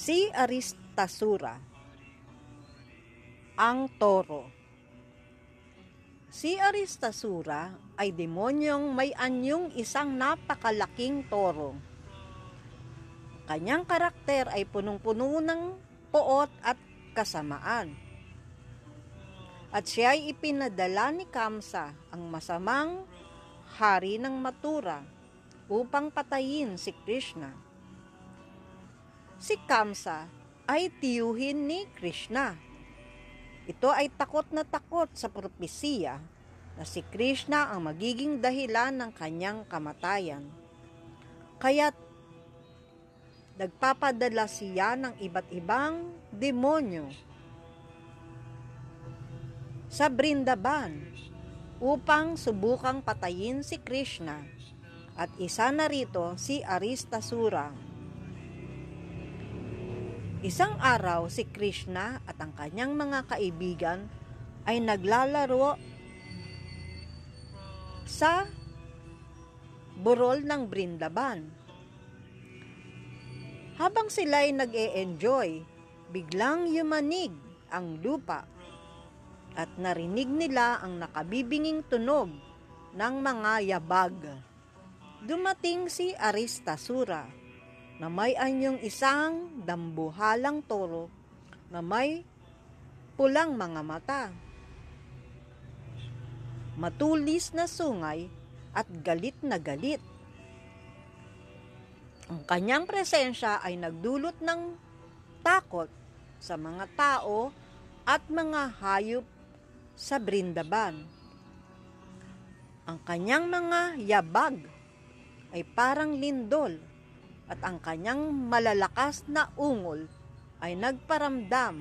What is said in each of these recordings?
Si Aristasura, ang toro. Si Aristasura ay demonyong may anyong isang napakalaking toro. Kanyang karakter ay punong-puno ng poot at kasamaan. At siya ay ipinadala ni Kamsa, ang masamang hari ng Mathura, upang patayin si Krishna. Si Kamsa ay tiyuhin ni Krishna. Ito ay takot na takot sa propesiya na si Krishna ang magiging dahilan ng kanyang kamatayan. Kaya't nagpapadala siya ng iba't ibang demonyo sa Brindaban upang subukang patayin si Krishna, at isa na rito si Aristasura. Isang araw, si Krishna at ang kanyang mga kaibigan ay naglalaro sa burol ng Brindaban. Habang sila ay nag-e-enjoy, biglang yumanig ang lupa at narinig nila ang nakabibinging tunog ng mga yabag. Dumating si Aristasura na may anyong isang dambuhalang toro na may pulang mga mata, matulis na sungay at galit na galit. Ang kanyang presensya ay nagdulot ng takot sa mga tao at mga hayop sa Brindaban. Ang kanyang mga yabag ay parang lindol, at ang kanyang malalakas na ungol ay nagparamdam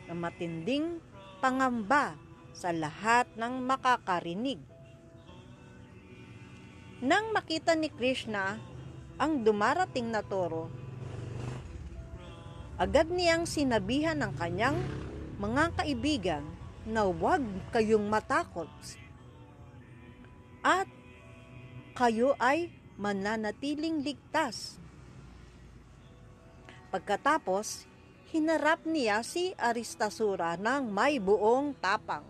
ng matinding pangamba sa lahat ng makakarinig. Nang makita ni Krishna ang dumarating na toro, agad niyang sinabihan ng kanyang mga kaibigan na huwag kayong matakot at kayo ay mananatiling ligtas. Pagkatapos, hinarap niya si Aristasura ng may buong tapang.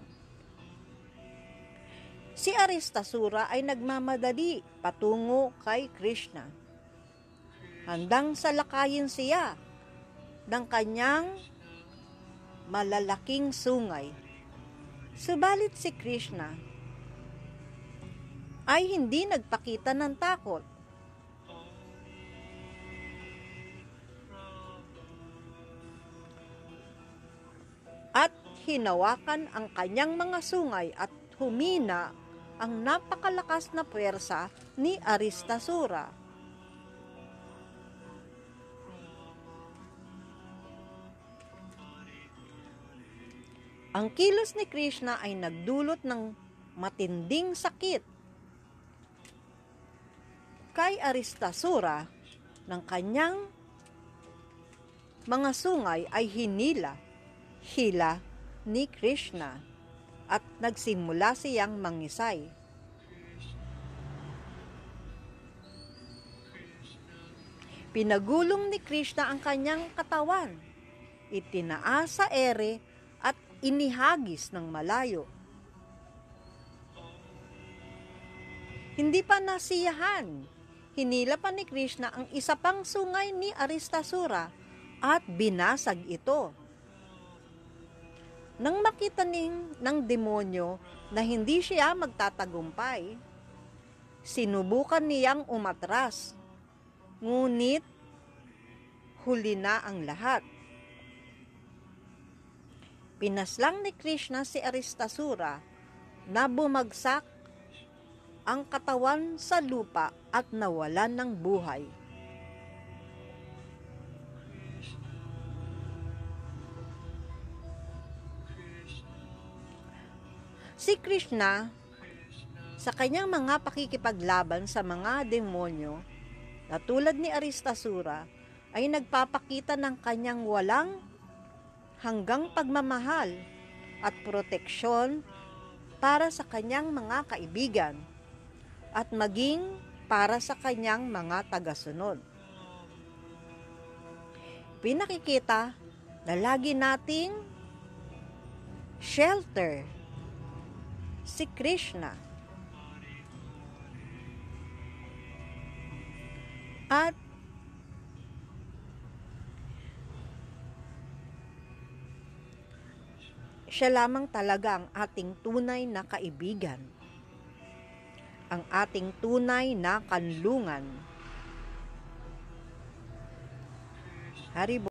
Si Aristasura ay nagmamadali patungo kay Krishna, handang salakayin siya ng kanyang malalaking sungay. Subalit si Krishna ay hindi nagpakita ng takot. At hinawakan ang kanyang mga sungay at humina ang napakalakas na puwersa ni Aristasura. Ang kilos ni Krishna ay nagdulot ng matinding sakit kay Aristasura. Ng kanyang mga sungay ay hila ni Krishna at nagsimula siyang mangisay. Pinagulong ni Krishna ang kanyang katawan, itinaas sa ere at inihagis ng malayo. Hindi pa nasiyahan, hinila pa ni Krishna ang isa pang sungay ni Aristasura at binasag ito. Nang makita ng demonyo na hindi siya magtatagumpay, sinubukan niyang umatras, ngunit huli na ang lahat. Pinaslang ni Krishna si Aristasura na bumagsak ang katawan sa lupa at nawalan ng buhay. Si Krishna, sa kanyang mga pakikipaglaban sa mga demonyo, na tulad ni Aristasura, ay nagpapakita ng kanyang walang hanggang pagmamahal at proteksyon para sa kanyang mga kaibigan at maging para sa kanyang mga tagasunod. pinakikita na lagi nating shelter, si Krishna. At siya lamang talaga ang ating tunay na kaibigan, ang ating tunay na kanlungan. Haribo.